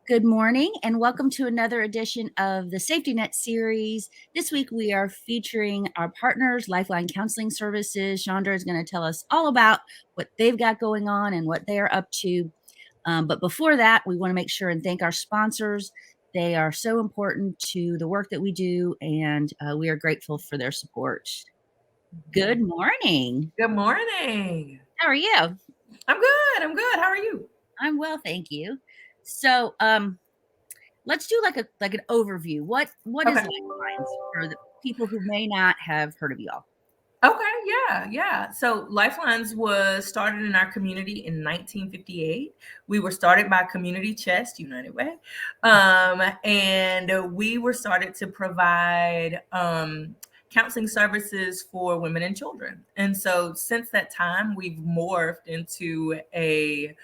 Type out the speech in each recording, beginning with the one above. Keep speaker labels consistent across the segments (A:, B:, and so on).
A: Good morning and welcome to another edition of the Safety Net series. This week we are featuring our partners, Lifeline Counseling Services. Chandra is going to tell us all about what they've got going on and what they are up to. But before that, we want to make sure and thank our sponsors. They are so important to the work that we do, and we are grateful for their support. Good morning.
B: Good morning.
A: How are you?
B: I'm good. I'm good. How are you?
A: I'm well, thank you. So, let's do like an overview. What is
B: Okay.
A: Lifelines for the people who may not have heard of y'all?
B: Okay. So Lifelines was started in our community in 1958. We were started by Community Chest United Way, and we were started to provide counseling services for women and children. And so since that time, we've morphed into a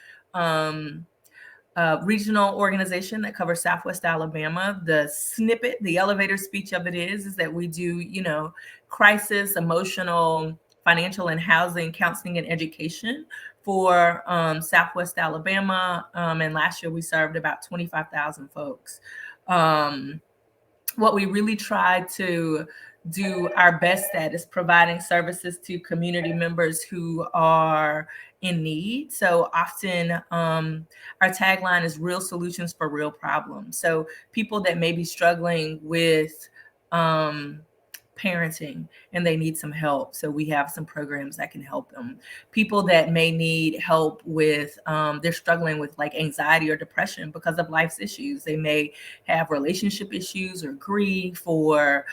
B: regional organization that covers Southwest Alabama. The snippet, the elevator speech of it is that we do, crisis, emotional, financial, and housing counseling and education for Southwest Alabama. And last year we served about 25,000 folks. What we really try to do our best at is providing services to community members who are in need. So often our tagline is real solutions for real problems. So people that may be struggling with parenting and they need some help. So we have some programs that can help them. People that may need help with, they're struggling with like anxiety or depression because of life's issues. They may have relationship issues or grief, or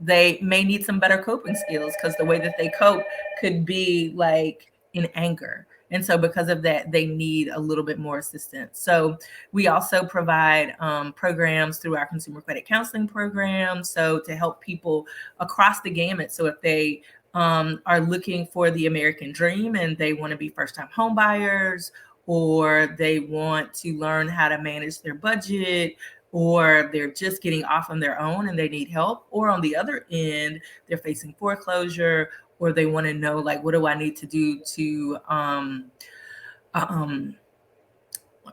B: they may need some better coping skills because the way that they cope could be like in anger. And so because of that, they need a little bit more assistance. So we also provide programs through our consumer credit counseling program. So to help people across the gamut. So if they are looking for the American dream and they want to be first-time home buyers, or they want to learn how to manage their budget, or they're just getting off on their own and they need help, or on the other end, they're facing foreclosure, or they want to know, like, what do I need to do to,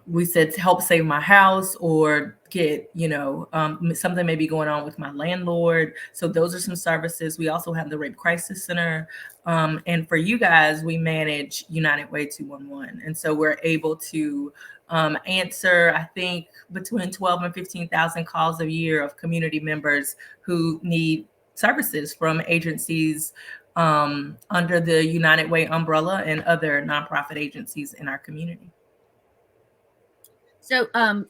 B: we said, to help save my house, or get, something may be going on with my landlord. So those are some services. We also have the Rape Crisis Center. And for you guys, we manage United Way 211. And so we're able to answer, I think, between 12 and 15,000 calls a year of community members who need services from agencies under the United Way umbrella and other nonprofit agencies in our community.
A: So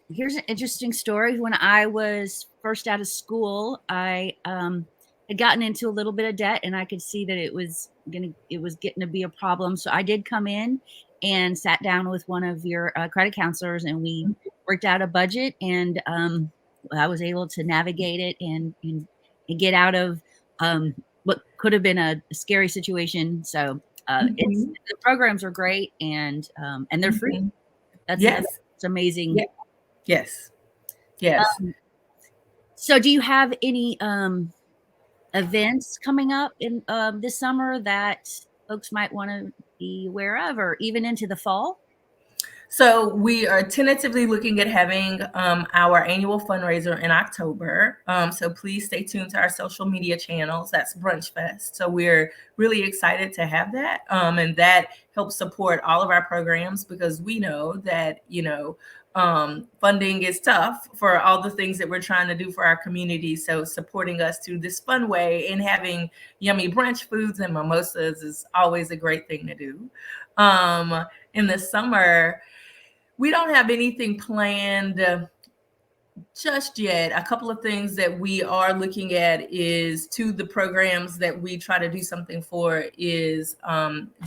A: here's an interesting story. When I was first out of school, I had gotten into a little bit of debt, and I could see that it was getting to be a problem. So I did come in and sat down with one of your credit counselors, and we worked out a budget, and I was able to navigate it and get out of what could have been a scary situation. So the programs are great, and they're free. That's
B: Yes.
A: It's amazing.
B: Yes. Yes.
A: So do you have any events coming up in this summer that folks might want to be aware of, or even into the fall?
B: So we are tentatively looking at having our annual fundraiser in October. So please stay tuned to our social media channels. That's Brunch Fest. So we're really excited to have that. And that helps support all of our programs, because we know that, funding is tough for all the things that we're trying to do for our community. So supporting us through this fun way and having yummy brunch foods and mimosas is always a great thing to do. In the summer, we don't have anything planned just yet. A couple of things that we are looking at is, to the programs that we try to do something for, is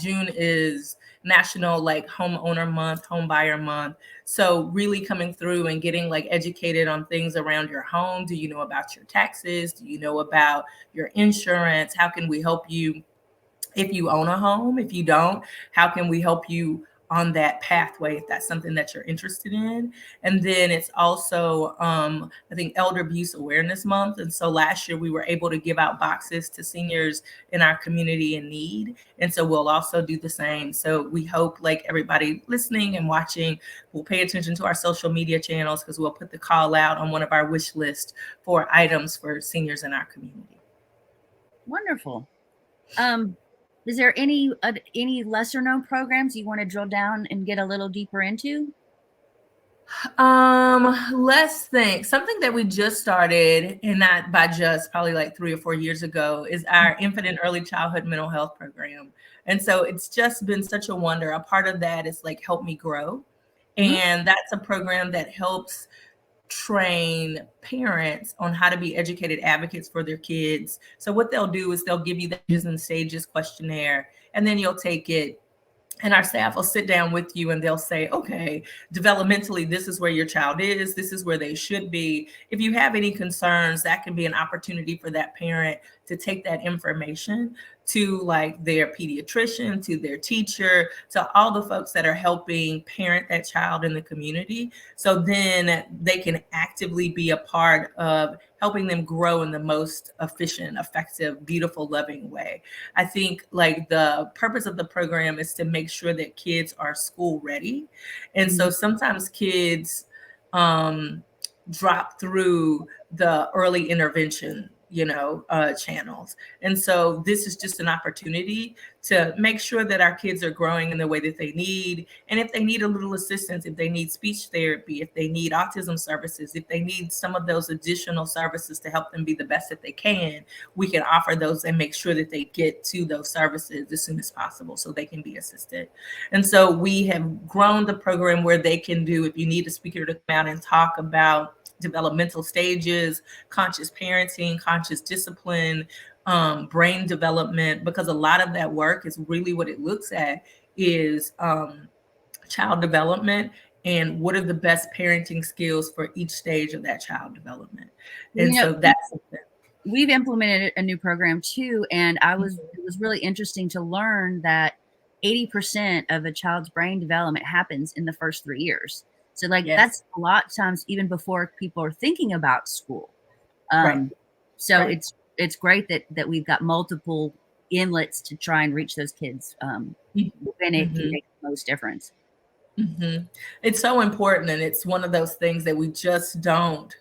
B: June is National Homeowner Month, Home Buyer Month. So really coming through and getting educated on things around your home. Do you know about your taxes? Do you know about your insurance? How can we help you if you own a home? If you don't, how can we help you on that pathway if that's something that you're interested in. And then it's also, I think, Elder Abuse Awareness Month. And so last year we were able to give out boxes to seniors in our community in need. And so we'll also do the same. So we hope like everybody listening and watching will pay attention to our social media channels, because we'll put the call out on one of our wish lists for items for seniors in our community.
A: Wonderful. Is there any lesser known programs you want to drill down and get a little deeper into?
B: Let's think. Something that we just started, and not by just, probably like 3 or 4 years ago, is our infant and early childhood mental health program. And so it's just been such a wonder. A part of that is like Help Me Grow.
A: Mm-hmm.
B: And that's a program that helps train parents on how to be educated advocates for their kids. So what they'll do is they'll give you the stages and stages questionnaire, and then you'll take it, and our staff will sit down with you and they'll say, okay, developmentally, this is where your child is. This is where they should be. If you have any concerns, that can be an opportunity for that parent to take that information to like their pediatrician, to their teacher, to all the folks that are helping parent that child in the community. So then they can actively be a part of helping them grow in the most efficient, effective, beautiful, loving way. I think like the purpose of the program is to make sure that kids are school ready. And so sometimes kids drop through the early intervention channels. And so this is just an opportunity to make sure that our kids are growing in the way that they need. And if they need a little assistance, if they need speech therapy, if they need autism services, if they need some of those additional services to help them be the best that they can, we can offer those and make sure that they get to those services as soon as possible so they can be assisted. And so we have grown the program where they can do, if you need a speaker to come out and talk about developmental stages, conscious parenting, conscious discipline, brain development, because a lot of that work is really what it looks at is child development and what are the best parenting skills for each stage of that child development. And so that's
A: we've implemented a new program too, and it was really interesting to learn that 80% of a child's brain development happens in the first 3 years. So like that's a lot of times even before people are thinking about school. So it's great that we've got multiple inlets to try and reach those kids when it can make the most difference.
B: It's so important, and it's one of those things that we just don't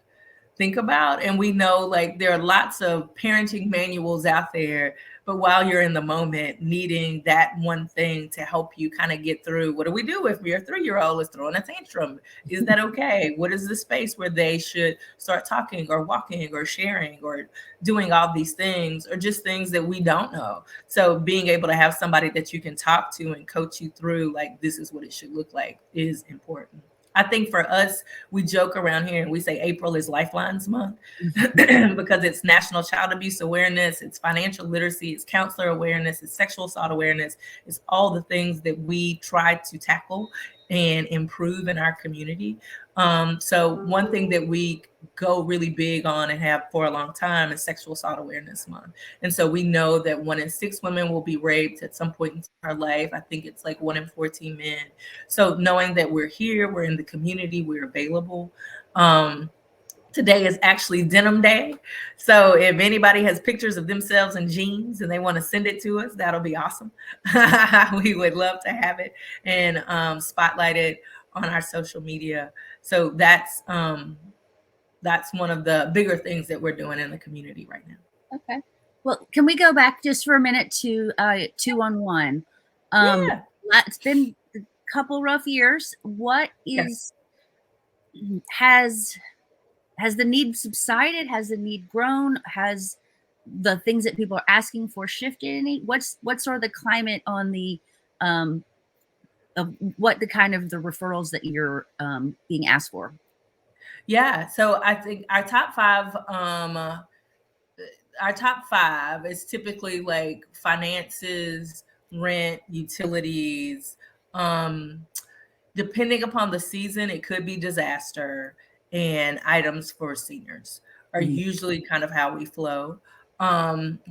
B: think about. And we know like there are lots of parenting manuals out there, but while you're in the moment needing that one thing to help you kind of get through, what do we do if your 3-year-old is throwing a tantrum? Is that okay? What is the space where they should start talking or walking or sharing or doing all these things, or just things that we don't know? So being able to have somebody that you can talk to and coach you through like this is what it should look like is important. I think for us, we joke around here and we say April is Lifelines Month because it's National Child Abuse Awareness, it's financial literacy, it's counselor awareness, it's sexual assault awareness, it's all the things that we try to tackle and improve in our community. So one thing that we go really big on and have for a long time is Sexual Assault Awareness Month. And so we know that 1 in 6 women will be raped at some point in our life. I think it's like 1 in 14 men. So knowing that we're here, we're in the community, we're available. Today is actually Denim Day. So if anybody has pictures of themselves in jeans and they want to send it to us, that'll be awesome. We would love to have it and spotlight it on our social media. So that's one of the bigger things that we're doing in the community right now.
A: Okay. Well, can we go back just for a minute to 2-on-1?
B: Yeah.
A: It's been a couple rough years. What is has the need subsided? Has the need grown? Has the things that people are asking for shifted any? What's sort of the climate on the of what the kind of the referrals that you're being asked for?
B: Yeah, so I think our top five is typically like finances, rent, utilities. Depending upon the season, it could be disaster, and items for seniors are usually kind of how we flow.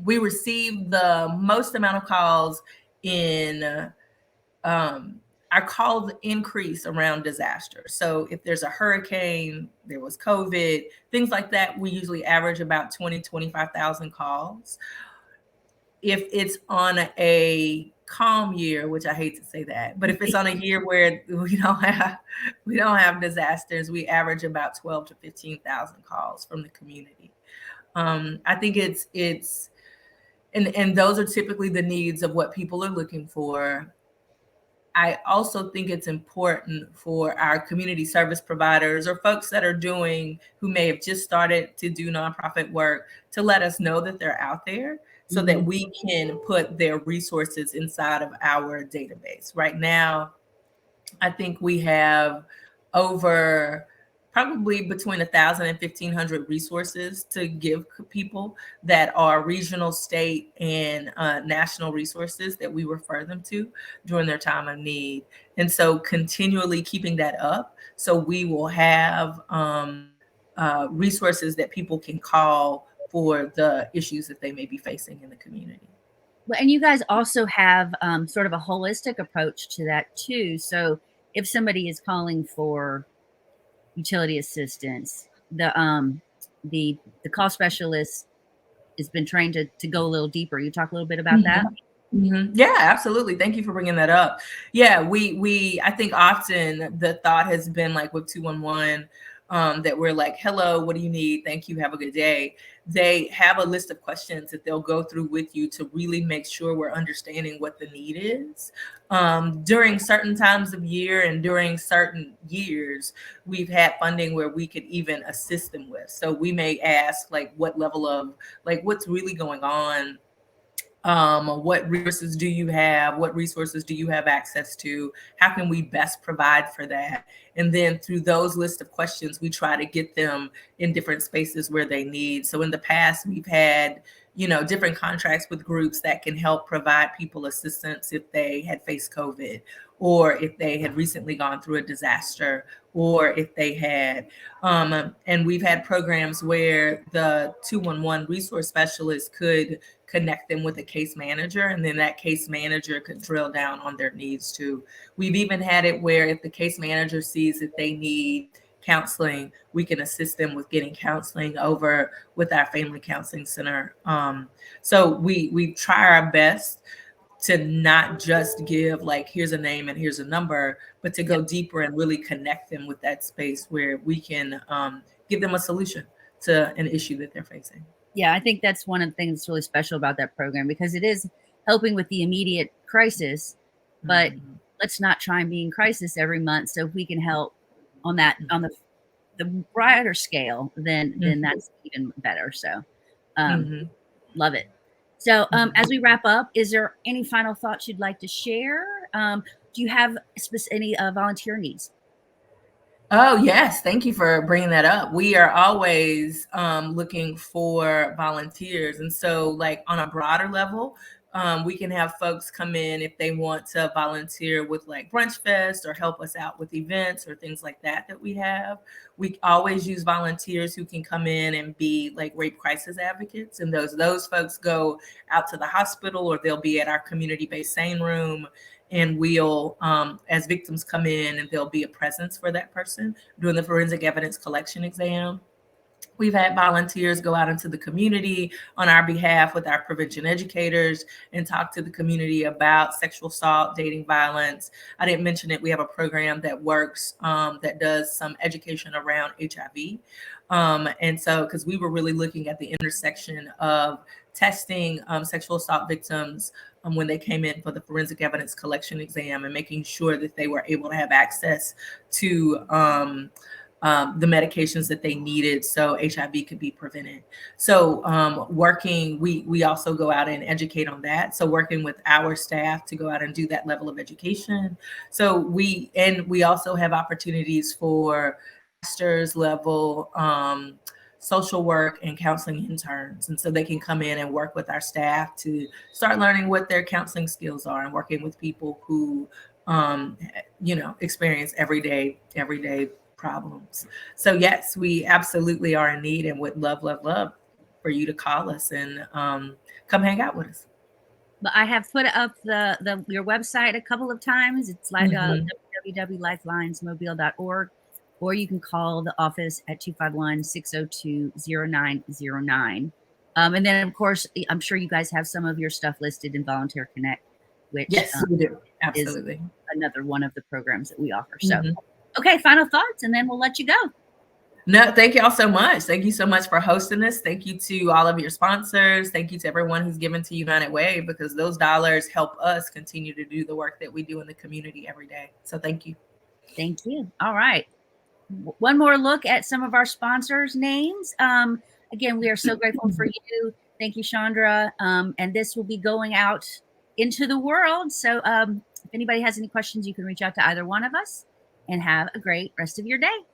B: We receive the most amount of calls in our calls increase around disasters. So if there's a hurricane, there was COVID, things like that, we usually average about 20, 25,000 calls. If it's on a calm year, which I hate to say that, but if it's on a year where we don't have disasters, we average about 12 to 15,000 calls from the community. I think it's and those are typically the needs of what people are looking for. I also think it's important for our community service providers or folks that are doing, who may have just started to do nonprofit work, to let us know that they're out there so that
A: Mhm.
B: we can put their resources inside of our database. Right now, I think we have over probably between 1,000 and 1,500 resources to give people that are regional, state, and national resources that we refer them to during their time of need. And so continually keeping that up, so we will have resources that people can call for the issues that they may be facing in the community.
A: Well, and you guys also have sort of a holistic approach to that too. So if somebody is calling for utility assistance, the call specialist has been trained to go a little deeper. You talk a little bit about that?
B: Yeah, absolutely. Thank you for bringing that up. Yeah, we I think often the thought has been like with 211, that we're like, hello, what do you need? Thank you, have a good day. They have a list of questions that they'll go through with you to really make sure we're understanding what the need is. During certain times of year and during certain years, we've had funding where we could even assist them with. So we may ask like what level of, like, what's really going on, what resources do you have, what resources do you have access to, how can we best provide for that. And then through those list of questions, we try to get them in different spaces where they need. So in the past, we've had different contracts with groups that can help provide people assistance if they had faced COVID, or if they had recently gone through a disaster, or if they had and we've had programs where the 211 resource specialist could connect them with a case manager, and then that case manager could drill down on their needs too. We've even had it where if the case manager sees that they need counseling, we can assist them with getting counseling over with our family counseling center. So we try our best to not just give like, here's a name and here's a number, but to
A: Yep.
B: go deeper and really connect them with that space where we can give them a solution to an issue that they're facing.
A: Yeah, I think that's one of the things that's really special about that program, because it is helping with the immediate crisis, but
B: Mhm.
A: let's not try and be in crisis every month. So if we can help on that, on the broader scale, then
B: Mhm.
A: that's even better. So um,
B: Mhm.
A: love it. So
B: Mhm.
A: as we wrap up, is there any final thoughts you'd like to share? Do you have any volunteer needs?
B: Oh, yes. Thank you for bringing that up. We are always looking for volunteers. And so, like, on a broader level, we can have folks come in if they want to volunteer with like Brunch Fest or help us out with events or things like that we have. We always use volunteers who can come in and be like rape crisis advocates. And those folks go out to the hospital, or they'll be at our community-based SANE room, and we'll, as victims come in, and there'll be a presence for that person doing the forensic evidence collection exam. We've had volunteers go out into the community on our behalf with our prevention educators and talk to the community about sexual assault, dating violence. I didn't mention it. We have a program that works, that does some education around HIV. And so, because we were really looking at the intersection of testing sexual assault victims when they came in for the forensic evidence collection exam, and making sure that they were able to have access to the medications that they needed so HIV could be prevented. So we also go out and educate on that. So working with our staff to go out and do that level of education. So we also have opportunities for master's level social work and counseling interns. And so they can come in and work with our staff to start learning what their counseling skills are, and working with people who experience everyday problems. So yes, we absolutely are in need, and would love for you to call us and come hang out with us.
A: But I have put up the your website a couple of times. It's like
B: Mhm.
A: www.lifelinesmobile.org, or you can call the office at 251-602-0909. And then, of course, I'm sure you guys have some of your stuff listed in Volunteer Connect, which
B: Yes, we do.
A: is
B: Absolutely.
A: another one of the programs that we offer. So,
B: Mhm.
A: okay, final thoughts, and then we'll let you go.
B: No, thank y'all so much. Thank you so much for hosting this. Thank you to all of your sponsors. Thank you to everyone who's given to United Way, because those dollars help us continue to do the work that we do in the community every day. So thank you.
A: Thank you. All right. One more look at some of our sponsors' names. Again, we are so grateful for you. Thank you, Chandra. And this will be going out into the world. So if anybody has any questions, you can reach out to either one of us, and have a great rest of your day.